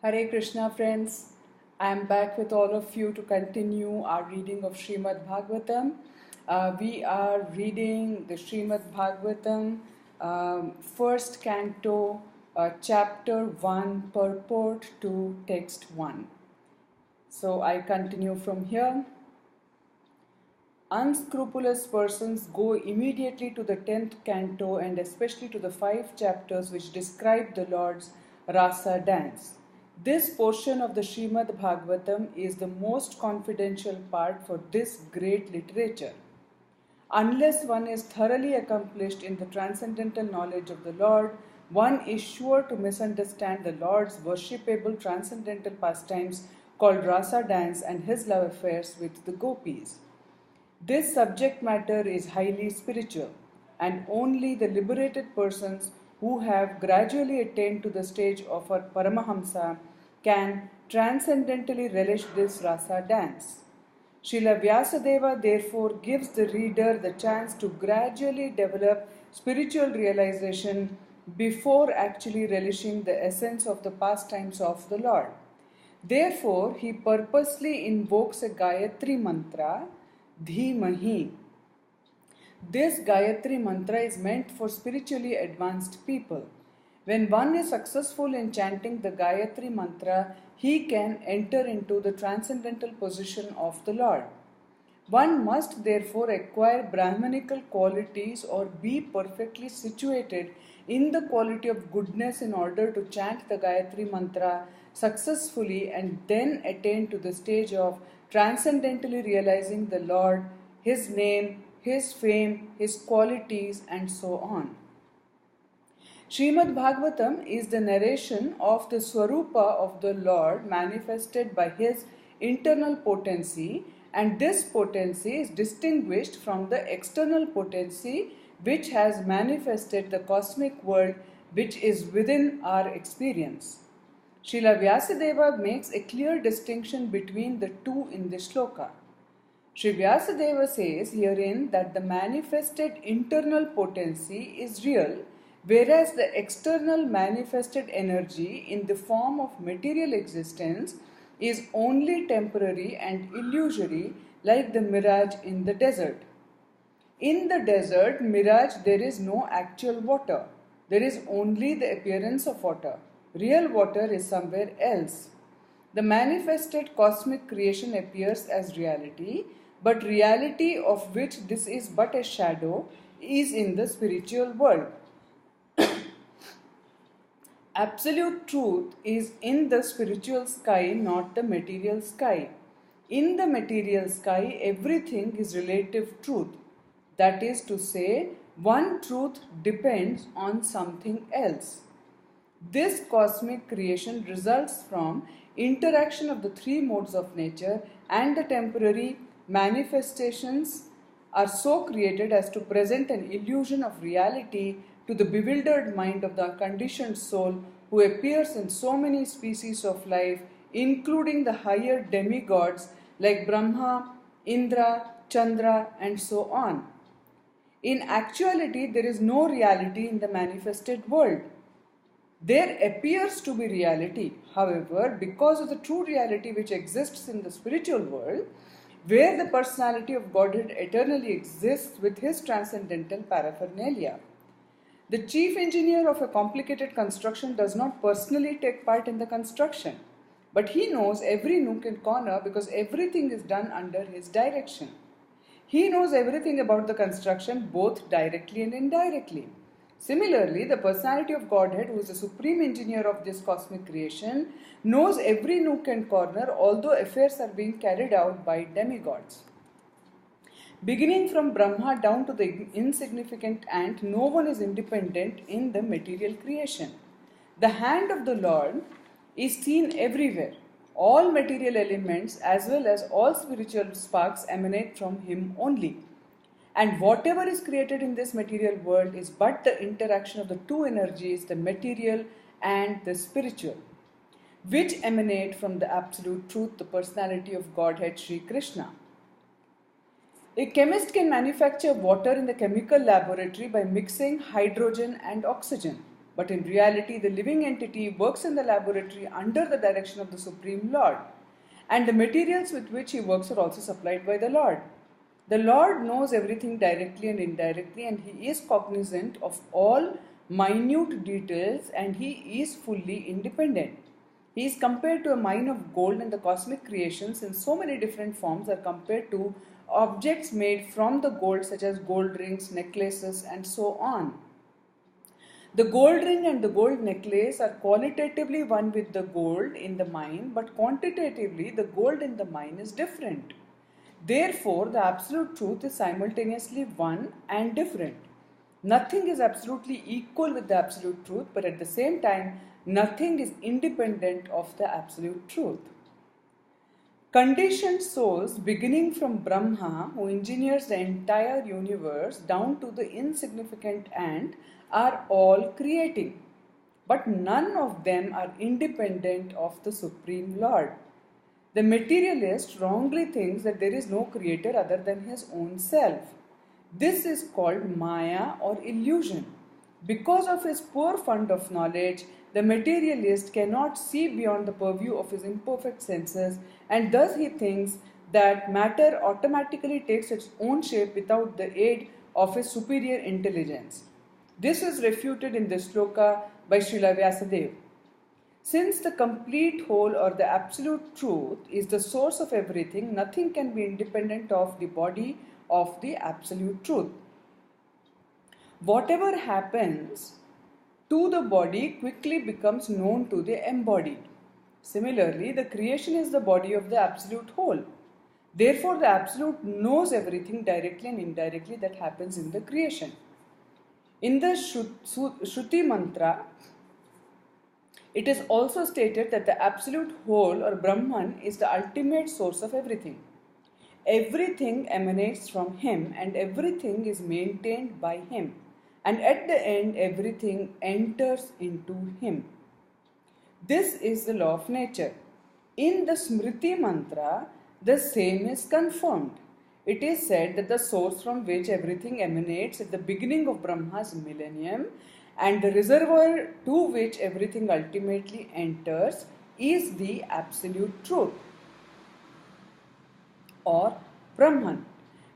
Hare Krishna friends, I am back with all of you to continue our reading of Srimad Bhagavatam. We are reading the Srimad Bhagavatam, first canto, chapter 1, purport to text 1. So I continue from here. Unscrupulous persons go immediately to the 10th canto and especially to the 5 chapters which describe the Lord's Rasa Dance. This portion of the Srimad Bhagavatam is the most confidential part for this great literature. Unless one is thoroughly accomplished in the transcendental knowledge of the Lord, one is sure to misunderstand the Lord's worshipable transcendental pastimes called Rasa Dance and his love affairs with the gopis. This subject matter is highly spiritual, and only the liberated persons who have gradually attained to the stage of a Paramahamsa can transcendentally relish this rasa dance. Srila Vyasadeva therefore gives the reader the chance to gradually develop spiritual realization before actually relishing the essence of the pastimes of the Lord. Therefore, he purposely invokes a Gayatri mantra, Dhimahi. This Gayatri mantra is meant for spiritually advanced people. When one is successful in chanting the Gayatri mantra, he can enter into the transcendental position of the Lord. One must therefore acquire Brahmanical qualities or be perfectly situated in the quality of goodness in order to chant the Gayatri mantra successfully and then attain to the stage of transcendentally realizing the Lord, His name, His fame, His qualities, and so on. Srimad Bhagavatam is the narration of the Swarupa of the Lord manifested by His internal potency, and this potency is distinguished from the external potency which has manifested the cosmic world which is within our experience. Srila Vyasadeva makes a clear distinction between the two in this shloka. Sri Vyasadeva says herein that the manifested internal potency is real, whereas the external manifested energy in the form of material existence is only temporary and illusory, like the mirage in the desert. In the desert mirage there is no actual water. There is only the appearance of water. Real water is somewhere else. The manifested cosmic creation appears as reality, but reality of which this is but a shadow is in the spiritual world. Absolute truth is in the spiritual sky, not the material sky. In the material sky, everything is relative truth. That is to say, one truth depends on something else. This cosmic creation results from interaction of the three modes of nature, and the temporary manifestations are so created as to present an illusion of reality to the bewildered mind of the conditioned soul who appears in so many species of life, including the higher demigods like Brahma, Indra, Chandra, and so on. In actuality, there is no reality in the manifested world. There appears to be reality, however, because of the true reality which exists in the spiritual world, where the personality of Godhead eternally exists with his transcendental paraphernalia. The chief engineer of a complicated construction does not personally take part in the construction, but he knows every nook and corner because everything is done under his direction. He knows everything about the construction both directly and indirectly. Similarly, the personality of Godhead, who is the supreme engineer of this cosmic creation, knows every nook and corner, although affairs are being carried out by demigods. Beginning from Brahma down to the insignificant ant, no one is independent in the material creation. The hand of the Lord is seen everywhere. All material elements as well as all spiritual sparks emanate from Him only. And whatever is created in this material world is but the interaction of the two energies, the material and the spiritual, which emanate from the absolute truth, the personality of Godhead, Sri Krishna. A chemist can manufacture water in the chemical laboratory by mixing hydrogen and oxygen. But in reality, the living entity works in the laboratory under the direction of the Supreme Lord, and the materials with which he works are also supplied by the Lord. The Lord knows everything directly and indirectly, and he is cognizant of all minute details, and he is fully independent. He is compared to a mine of gold, and the cosmic creations in so many different forms are compared to objects made from the gold, such as gold rings, necklaces, and so on. The gold ring and the gold necklace are qualitatively one with the gold in the mine, but quantitatively the gold in the mine is different. Therefore, the absolute truth is simultaneously one and different. Nothing is absolutely equal with the absolute truth, but at the same time, nothing is independent of the absolute truth. Conditioned souls, beginning from Brahma, who engineers the entire universe, down to the insignificant ant, are all creating. But none of them are independent of the Supreme Lord. The materialist wrongly thinks that there is no creator other than his own self. This is called Maya or illusion. Because of his poor fund of knowledge, the materialist cannot see beyond the purview of his imperfect senses, and thus he thinks that matter automatically takes its own shape without the aid of his superior intelligence. This is refuted in this sloka by Srila Vyasadeva. Since the complete whole or the absolute truth is the source of everything, nothing can be independent of the body of the absolute truth. Whatever happens to the body quickly becomes known to the embodied. Similarly, the creation is the body of the absolute whole. Therefore, the absolute knows everything directly and indirectly that happens in the creation. In the Shruti mantra, it is also stated that the absolute whole or Brahman is the ultimate source of everything. Everything emanates from him and everything is maintained by him. And at the end, everything enters into him. This is the law of nature. In the Smriti mantra, the same is confirmed. It is said that the source from which everything emanates at the beginning of Brahma's millennium and the reservoir to which everything ultimately enters is the absolute truth or Brahman.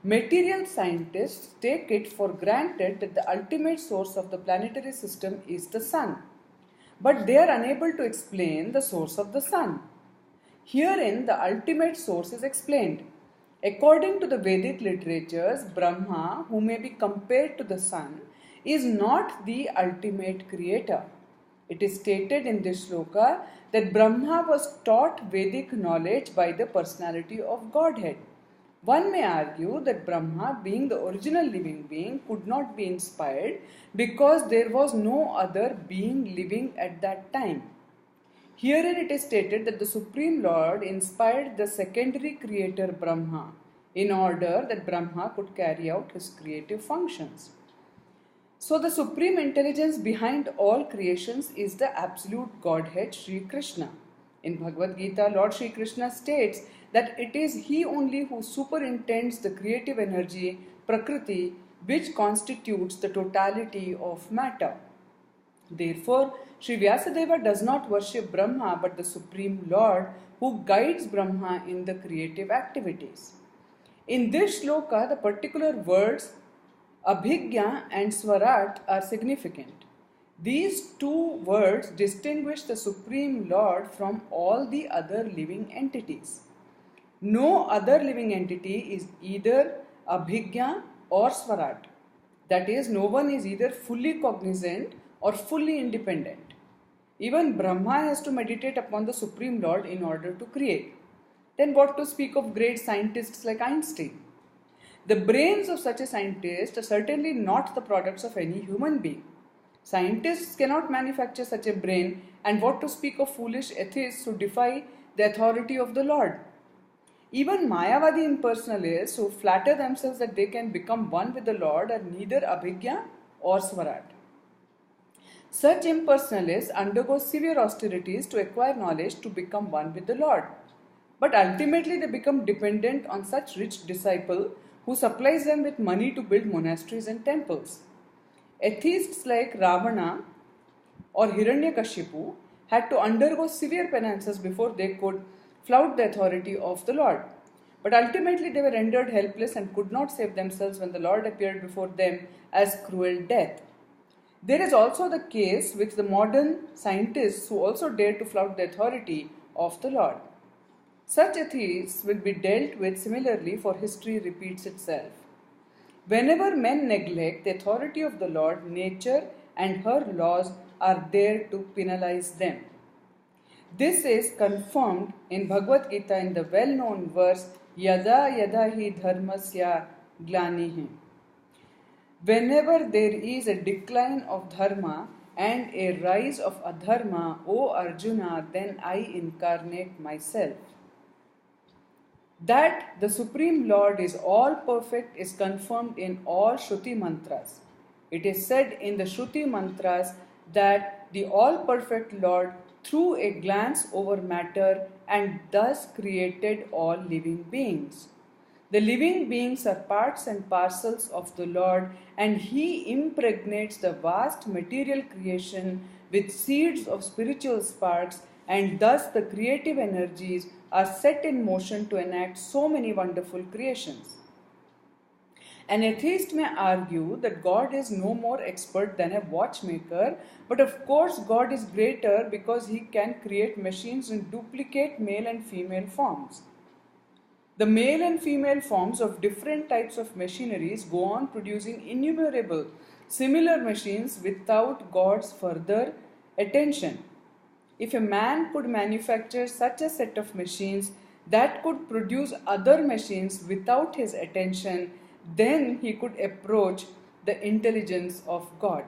Material scientists take it for granted that the ultimate source of the planetary system is the sun, but they are unable to explain the source of the sun. Herein, the ultimate source is explained. According to the Vedic literatures, Brahma, who may be compared to the sun, is not the ultimate creator. It is stated in this sloka that Brahma was taught Vedic knowledge by the Personality of Godhead. One may argue that Brahma, being the original living being, could not be inspired because there was no other being living at that time. Herein it is stated that the Supreme Lord inspired the secondary creator Brahma in order that Brahma could carry out his creative functions. So the supreme intelligence behind all creations is the absolute Godhead Sri Krishna. In Bhagavad Gita, Lord Sri Krishna states that it is He only who superintends the creative energy, Prakriti, which constitutes the totality of matter. Therefore, Sri Vyasadeva does not worship Brahma but the Supreme Lord who guides Brahma in the creative activities. In this shloka, the particular words Abhigya and Swarat are significant. These two words distinguish the Supreme Lord from all the other living entities. No other living entity is either Abhigya or Swarat. That is, no one is either fully cognizant or fully independent. Even Brahma has to meditate upon the Supreme Lord in order to create. Then what to speak of great scientists like Einstein? The brains of such a scientist are certainly not the products of any human being. Scientists cannot manufacture such a brain, and what to speak of foolish atheists who defy the authority of the Lord? Even Mayavadi impersonalists who flatter themselves that they can become one with the Lord are neither Abhigya or Swarat. Such impersonalists undergo severe austerities to acquire knowledge to become one with the Lord. But ultimately they become dependent on such rich disciple who supplies them with money to build monasteries and temples. Atheists like Ravana or Hiranyakashipu had to undergo severe penances before they could flout the authority of the Lord. But ultimately they were rendered helpless and could not save themselves when the Lord appeared before them as cruel death. There is also the case with the modern scientists who also dare to flout the authority of the Lord. Such atheists will be dealt with similarly, for history repeats itself. Whenever men neglect the authority of the Lord, nature and her laws are there to penalize them. This is confirmed in Bhagavad Gita in the well-known verse Yada yada hi dharmasya glanihi. Whenever there is a decline of dharma and a rise of adharma, O Arjuna, then I incarnate myself. That the Supreme Lord is all perfect is confirmed in all Shruti mantras. It is said in the Shruti mantras that the all perfect Lord threw a glance over matter and thus created all living beings. The living beings are parts and parcels of the Lord, and He impregnates the vast material creation with seeds of spiritual sparks, and thus the creative energies are set in motion to enact so many wonderful creations. An atheist may argue that God is no more expert than a watchmaker, but of course God is greater because He can create machines in duplicate male and female forms. The male and female forms of different types of machineries go on producing innumerable similar machines without God's further attention. If a man could manufacture such a set of machines that could produce other machines without his attention, then he could approach the intelligence of God.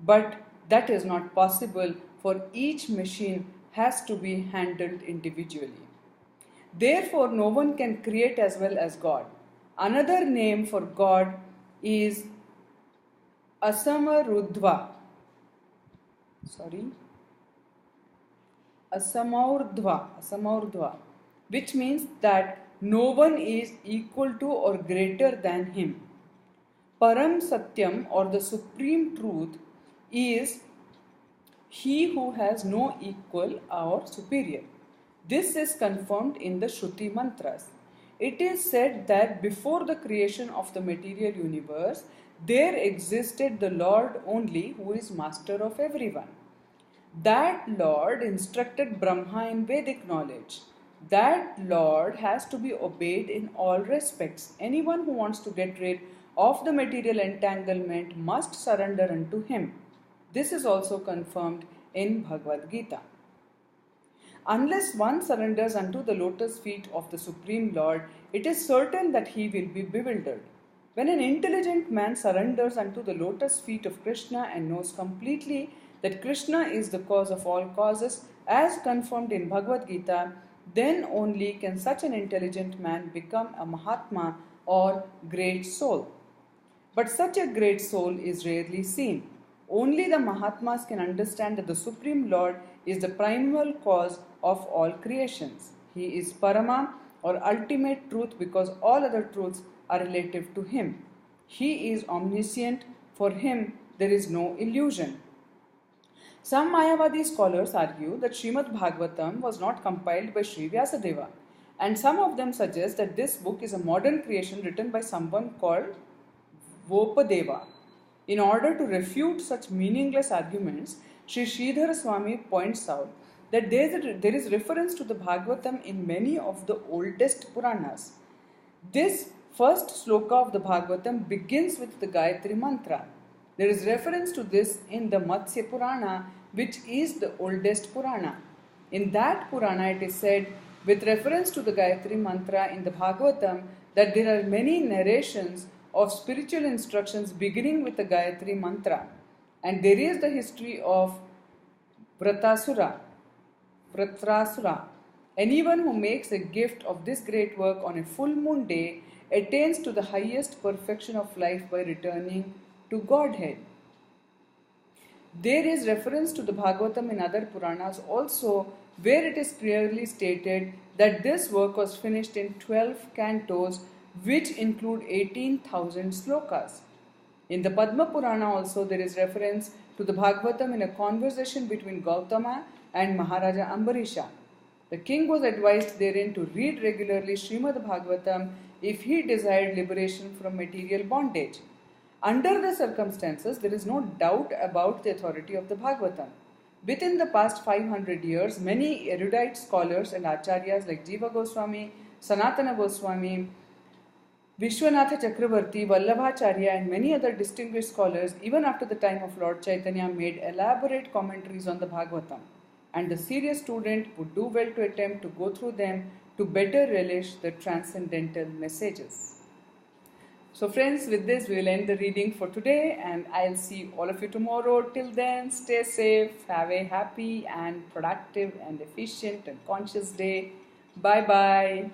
But that is not possible, for each machine has to be handled individually. Therefore, no one can create as well as God. Another name for God is Asamarudva. Asamaurdhva, which means that no one is equal to or greater than Him. Param Satyam, or the Supreme Truth, is He who has no equal or superior. This is confirmed in the Shruti mantras. It is said that before the creation of the material universe, there existed the Lord only, who is master of everyone. That Lord instructed Brahma in Vedic knowledge. That Lord has to be obeyed in all respects. Anyone who wants to get rid of the material entanglement must surrender unto Him. This is also confirmed in Bhagavad Gita. Unless one surrenders unto the lotus feet of the Supreme Lord, it is certain that he will be bewildered. When an intelligent man surrenders unto the lotus feet of Krishna and knows completely that Krishna is the cause of all causes, as confirmed in Bhagavad Gita, then only can such an intelligent man become a Mahatma or great soul. But such a great soul is rarely seen. Only the Mahatmas can understand that the Supreme Lord is the primal cause of all creations. He is Parama, or ultimate truth, because all other truths are relative to Him. He is omniscient. For Him there is no illusion. Some Mayavadi scholars argue that Srimad Bhagavatam was not compiled by Sri Vyasadeva, and some of them suggest that this book is a modern creation written by someone called Vopadeva. In order to refute such meaningless arguments, Sri Sridhar Swami points out that there is reference to the Bhagavatam in many of the oldest Puranas. This first sloka of the Bhagavatam begins with the Gayatri mantra. There is reference to this in the Matsya Purana, which is the oldest Purana. In that Purana, it is said, with reference to the Gayatri mantra in the Bhagavatam, that there are many narrations of spiritual instructions beginning with the Gayatri mantra. And there is the history of Vratrasura. Anyone who makes a gift of this great work on a full moon day attains to the highest perfection of life by returning to Godhead. There is reference to the Bhagavatam in other Puranas also, where it is clearly stated that this work was finished in 12 cantos, which include 18,000 slokas. In the Padma Purana also there is reference to the Bhagavatam in a conversation between Gautama and Maharaja Ambarisha. The king was advised therein to read regularly Srimad Bhagavatam if he desired liberation from material bondage. Under the circumstances, there is no doubt about the authority of the Bhagavatam. Within the past 500 years, many erudite scholars and acharyas like Jiva Goswami, Sanatana Goswami, Vishwanatha Chakravarti, Vallabhacharya and many other distinguished scholars, even after the time of Lord Chaitanya, made elaborate commentaries on the Bhagavatam. And the serious student would do well to attempt to go through them to better relish the transcendental messages. So friends, with this we will end the reading for today and I'll see all of you tomorrow. Till then, stay safe, have a happy and productive and efficient and conscious day. Bye bye.